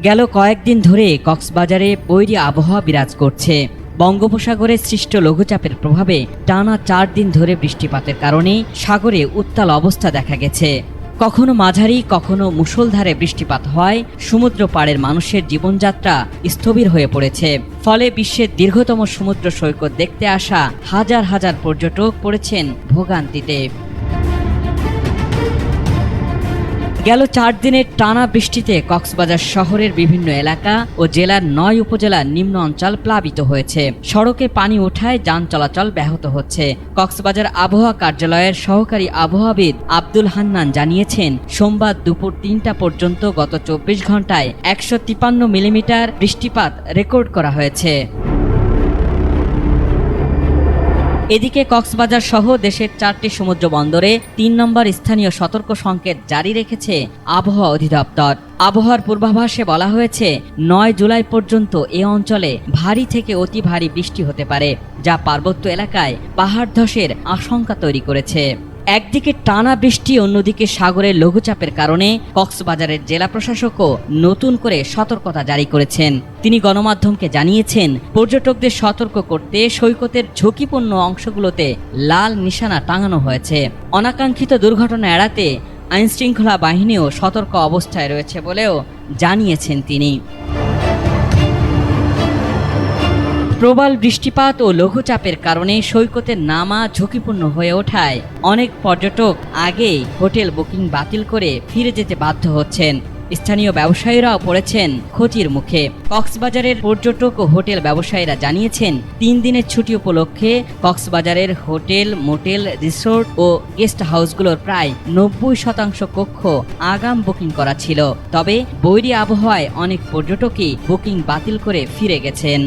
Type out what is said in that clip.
গেল কয়েকদিন ধরে কক্সবাজারে বৈরী আবহাওয়া বিরাজ করছে। বঙ্গোপসাগরে সৃষ্ট লঘুচাপের প্রভাবে টানা 4 দিন ধরে বৃষ্টিপাতের কারণে সাগরে উত্তাল অবস্থা দেখা গেছে। কখনো মাঝারি কখনো মুষলধারে বৃষ্টিপাত হয় সমুদ্র পাড়ের মানুষের জীবনযাত্রা স্থবির হয়ে পড়েছে। ফলে বিশ্বের দীর্ঘতম সমুদ্র সৈকত দেখতে আসা হাজার হাজার পর্যটক পড়েছেন ভোগান্তিতে। গেল 4 দিনের টানা বৃষ্টিতে কক্সবাজার শহরের বিভিন্ন এলাকা ও জেলার 9 উপজেলার নিম্ন অঞ্চল প্লাবিত হয়েছে। সড়কে পানি ওঠায় যান চলাচল ব্যাহত হচ্ছে। কক্সবাজার আবহাওয়া কার্যালয়ের সহকারী আবহাওয়াবিদ আব্দুল হান্নান জানিয়েছেন, সোমবার দুপুর 3টা পর্যন্ত গত 24 ঘন্টায় 153 মিলিমিটার বৃষ্টিপাত রেকর্ড করা হয়েছে। এদিকে কক্সবাজার সহ দেশের 4টি সমুদ্র বন্দরে 3 নম্বর স্থানীয় সতর্ক সংকেত জারি রেখেছে আবহাওয়া অধিদপ্তর। আবহাওয়ার পূর্বাভাসে বলা হয়েছে 9 জুলাই পর্যন্ত এ অঞ্চলে ভারী থেকে অতি ভারী বৃষ্টি হতে পারে, যা পার্বত্য এলাকায় পাহাড় ধসের আশঙ্কা তৈরি করেছে। একদিকে টানা বৃষ্টি, অন্যদিকে সাগরের লঘুচাপের কারণে কক্সবাজারের জেলা প্রশাসকও নতুন করে সতর্কতা জারি করেছেন। তিনি গণমাধ্যমকে জানিয়েছেন, পর্যটকদের সতর্ক করতে সৈকতের ঝুঁকিপূর্ণ অংশগুলোতে লাল নিশানা টাঙানো হয়েছে। অনাকাঙ্ক্ষিত দুর্ঘটনা এড়াতে আইনশৃঙ্খলা বাহিনীও সতর্ক অবস্থায় রয়েছে বলেও জানিয়েছেন তিনি। প্রবল বৃষ্টিপাত ও লঘুচাপের কারণে সৈকতে নামা ঝুঁকিপূর্ণ হয়ে ওঠায় অনেক পর্যটক আগেই হোটেল বুকিং বাতিল করে ফিরে যেতে বাধ্য হচ্ছেন। স্থানীয় ব্যবসায়ীরাও পড়েছেন ক্ষতির মুখে। কক্সবাজারের পর্যটক ও হোটেল ব্যবসায়ীরা জানিয়েছেন, 3 দিনের ছুটি উপলক্ষে কক্সবাজারের হোটেল, মোটেল, রিসোর্ট ও গেস্ট হাউসগুলোর প্রায় 90% কক্ষ আগাম বুকিং করা ছিল। তবে বৈরী আবহাওয়ায় অনেক পর্যটকই বুকিং বাতিল করে ফিরে গেছেন।